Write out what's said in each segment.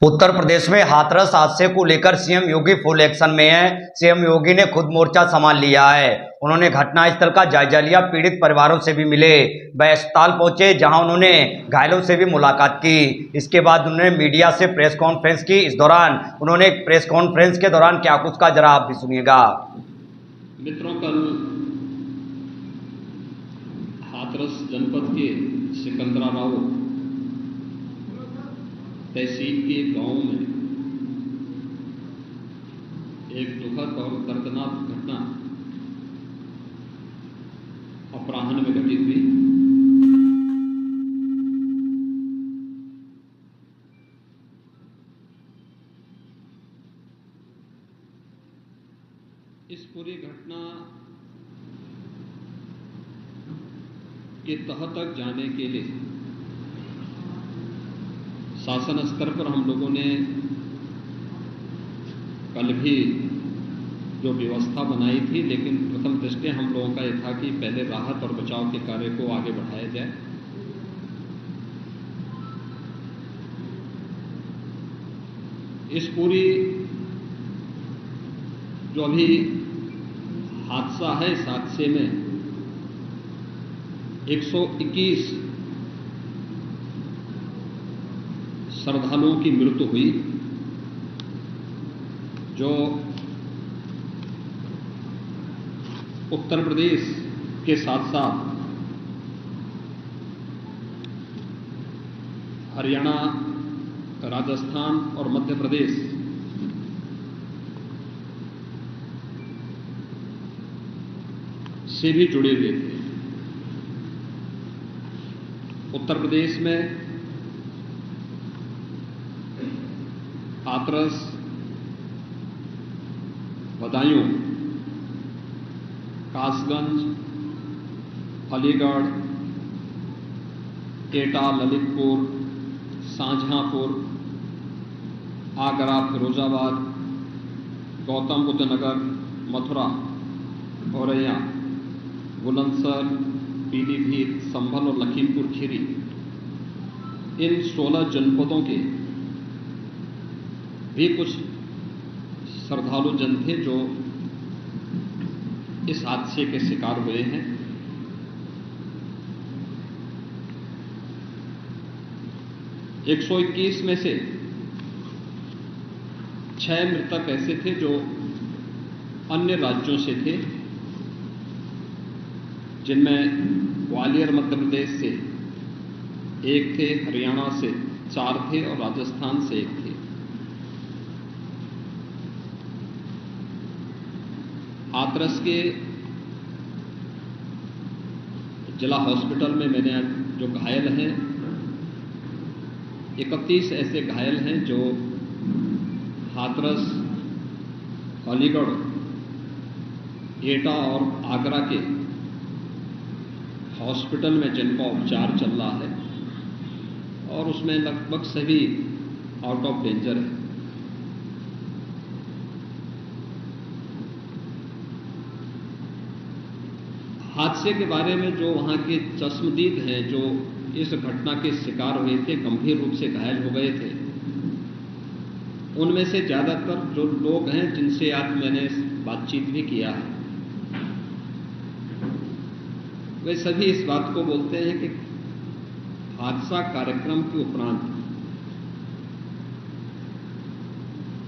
उत्तर प्रदेश में हाथरस हादसे को लेकर सीएम योगी फुल एक्शन में है। सीएम योगी ने खुद मोर्चा संभाल लिया है। उन्होंने घटनास्थल का जायजा लिया, पीड़ित परिवारों से भी मिले, वह अस्पताल पहुंचे जहां उन्होंने घायलों से भी मुलाकात की। इसके बाद उन्होंने मीडिया से प्रेस कॉन्फ्रेंस की। इस दौरान उन्होंने प्रेस कॉन्फ्रेंस के दौरान क्या कुछ कहा, जरा आप भी सुनिएगा। मित्रों, कल हाथरस जनपद के सिकंदराबाद तहसील के गांव में एक दुखद और दर्दनाक घटना अपराह्न में घटित हुई। इस पूरी घटना के तह तक जाने के लिए शासन स्तर पर हम लोगों ने कल भी जो व्यवस्था बनाई थी, लेकिन प्रथम दृष्टया हम लोगों का यह था कि पहले राहत और बचाव के कार्य को आगे बढ़ाया जाए। इस पूरी जो अभी हादसा है, इस हादसे में 121 श्रद्धालुओं की मृत्यु हुई, जो उत्तर प्रदेश के साथ साथ हरियाणा, राजस्थान और मध्य प्रदेश से भी जुड़े हुए थे। उत्तर प्रदेश में हाथरस, बदायूं, कासगंज, अलीगढ़, एटा, ललितपुर, शाहजहांपुर, आगरा, फिरोजाबाद, गौतम बुद्ध नगर, मथुरा, औरैया, बुलंदशहर, पीलीभीत, संभल और लखीमपुर खीरी, इन 16 जनपदों के भी कुछ श्रद्धालु जन थे जो इस हादसे के शिकार हुए हैं। एक 121 में से 6 मृतक ऐसे थे जो अन्य राज्यों से थे, जिनमें ग्वालियर मध्य प्रदेश से 1 थे, हरियाणा से 4 थे और राजस्थान से 1 थे। हाथरस के जिला हॉस्पिटल में मैंने जो घायल हैं, 31 ऐसे घायल हैं जो हाथरस, अलीगढ़, एटा और आगरा के हॉस्पिटल में जिनका उपचार चल रहा है, और उसमें लगभग सभी आउट ऑफ डेंजर है। हादसे के बारे में जो वहाँ के चश्मदीद हैं, जो इस घटना के शिकार हुए थे, गंभीर रूप से घायल हो गए थे, उनमें से ज़्यादातर जो लोग हैं जिनसे आज मैंने बातचीत भी किया है, वे सभी इस बात को बोलते हैं कि हादसा कार्यक्रम के उपरांत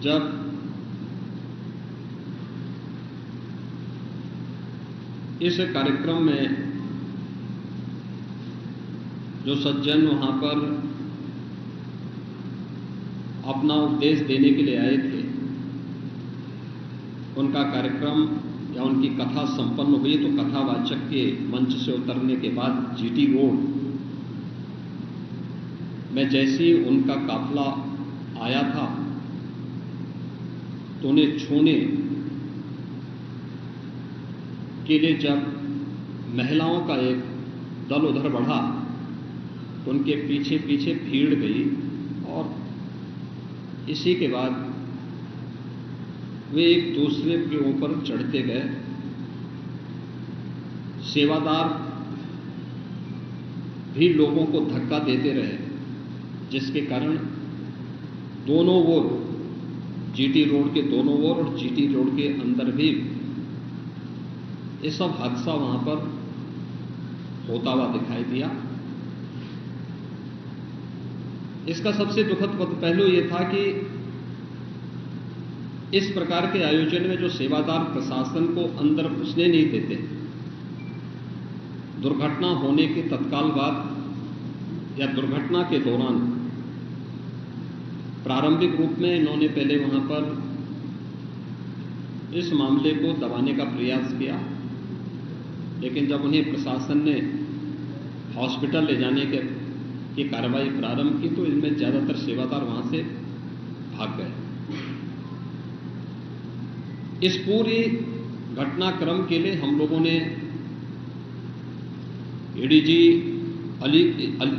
जब इस कार्यक्रम में जो सज्जन वहां पर अपना उपदेश देने के लिए आए थे, उनका कार्यक्रम या उनकी कथा संपन्न हुई तो कथावाचक के मंच से उतरने के बाद जीटी रोड में जैसे ही उनका काफिला आया था तो उन्हें छूने के लिए जब महिलाओं का एक दल उधर बढ़ा तो उनके पीछे पीछे भीड़ गई, और इसी के बाद वे एक दूसरे के ऊपर चढ़ते गए। सेवादार भी लोगों को धक्का देते रहे, जिसके कारण दोनों ओर, जीटी रोड के दोनों ओर और जीटी रोड के अंदर भी ये सब हादसा वहां पर होता हुआ दिखाई दिया। इसका सबसे दुखद पहलू ये था कि इस प्रकार के आयोजन में जो सेवादार प्रशासन को अंदर घुसने नहीं देते, दुर्घटना होने के तत्काल बाद या दुर्घटना के दौरान प्रारंभिक रूप में इन्होंने पहले वहां पर इस मामले को दबाने का प्रयास किया, लेकिन जब उन्हें प्रशासन ने हॉस्पिटल ले जाने की कार्रवाई प्रारंभ की तो इनमें ज्यादातर सेवादार वहां से भाग गए। इस पूरी घटनाक्रम के लिए हम लोगों ने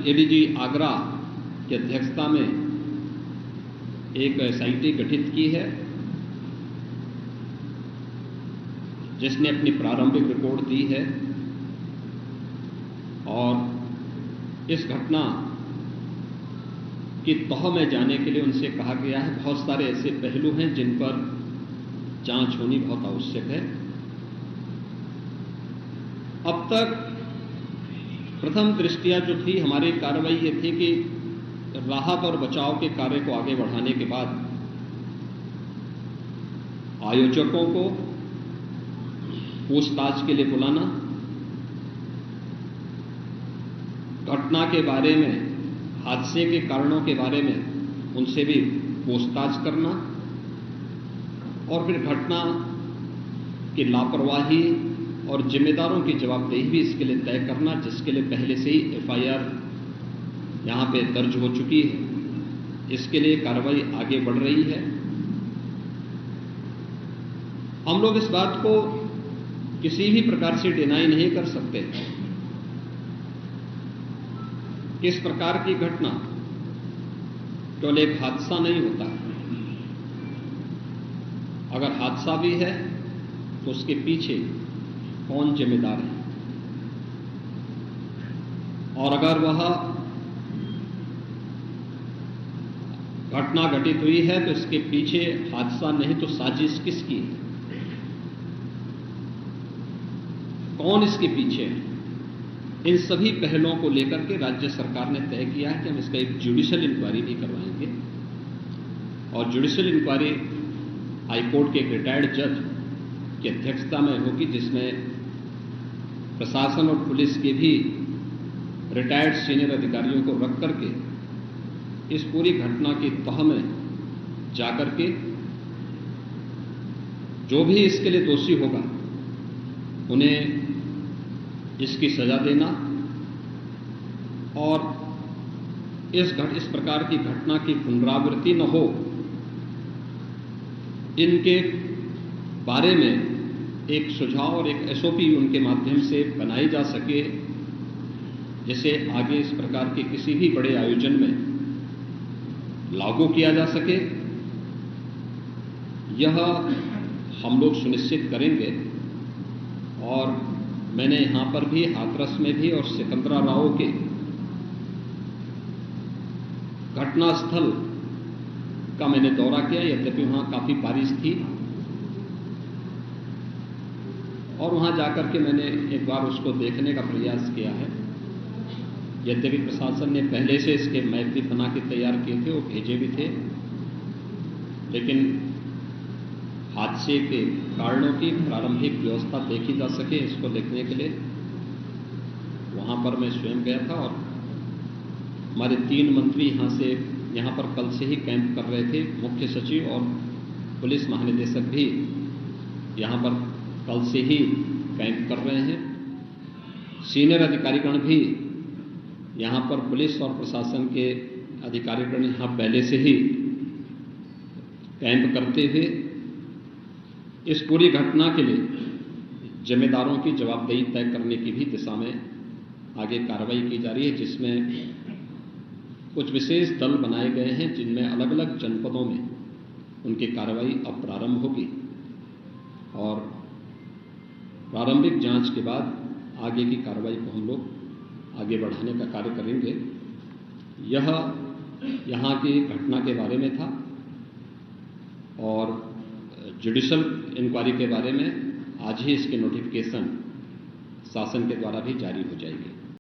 एडीजी आगरा की अध्यक्षता में एक एसआईटी गठित की है, जिसने अपनी प्रारंभिक रिपोर्ट दी है और इस घटना की तह में जाने के लिए उनसे कहा गया है। बहुत सारे ऐसे पहलू हैं जिन पर जांच होनी बहुत आवश्यक है। अब तक प्रथम दृष्टया जो थी हमारी कार्रवाई ये थी कि राहत और बचाव के कार्य को आगे बढ़ाने के बाद आयोजकों को पूछताछ के लिए बुलाना, घटना के बारे में, हादसे के कारणों के बारे में उनसे भी पूछताछ करना और फिर घटना की लापरवाही और जिम्मेदारों की जवाबदेही भी इसके लिए तय करना, जिसके लिए पहले से ही एफआईआर यहां पे दर्ज हो चुकी है। इसके लिए कार्रवाई आगे बढ़ रही है। हम लोग इस बात को किसी भी प्रकार से डिनाई नहीं कर सकते कि इस प्रकार की घटना केवल एक हादसा नहीं होता। अगर हादसा भी है तो उसके पीछे कौन जिम्मेदार है, और अगर वह घटना घटित हुई है तो इसके पीछे हादसा नहीं तो साजिश किसकी है, कौन इसके पीछे है। इन सभी पहलुओं को लेकर के राज्य सरकार ने तय किया है कि हम इसका एक जुडिशियल इंक्वायरी भी करवाएंगे और जुडिशियल इंक्वायरी हाईकोर्ट के एक रिटायर्ड जज की अध्यक्षता में होगी, जिसमें प्रशासन और पुलिस के भी रिटायर्ड सीनियर अधिकारियों को रख करके इस पूरी घटना की तह में जाकर के जो भी इसके लिए दोषी होगा उन्हें इसकी सजा देना और इस प्रकार की घटना की पुनरावृत्ति न हो, इनके बारे में एक सुझाव और एक एसओपी उनके माध्यम से बनाई जा सके, जिसे आगे इस प्रकार के किसी भी बड़े आयोजन में लागू किया जा सके। यह हम लोग सुनिश्चित करेंगे। और मैंने यहां पर भी हाथरस में भी और सिकंदराराव के घटनास्थल का मैंने दौरा किया, यद्यपि वहां काफी बारिश थी, और वहां जाकर के मैंने एक बार उसको देखने का प्रयास किया है। यद्यपि प्रशासन ने पहले से इसके मैप भी बना के तैयार किए थे, वो भेजे भी थे, लेकिन हादसे के कारणों की प्रारंभिक व्यवस्था देखी जा सके इसको देखने के लिए वहां पर मैं स्वयं गया था। और हमारे 3 मंत्री यहां पर कल से ही कैंप कर रहे थे। मुख्य सचिव और पुलिस महानिदेशक भी यहां पर कल से ही कैंप कर रहे हैं। सीनियर अधिकारीगण भी यहां पर पुलिस और प्रशासन के अधिकारीगण यहां पहले से ही कैंप करते हुए इस पूरी घटना के लिए जिम्मेदारों की जवाबदेही तय करने की भी दिशा में आगे कार्रवाई की जा रही है, जिसमें कुछ विशेष दल बनाए गए हैं, जिनमें अलग अलग जनपदों में उनकी कार्रवाई अब प्रारंभ होगी और प्रारंभिक जांच के बाद आगे की कार्रवाई को हम लोग आगे बढ़ाने का कार्य करेंगे। यह यहाँ की घटना के बारे में था और जुडिशल इंक्वायरी के बारे में आज ही इसकी नोटिफिकेशन शासन के द्वारा भी जारी हो जाएगी।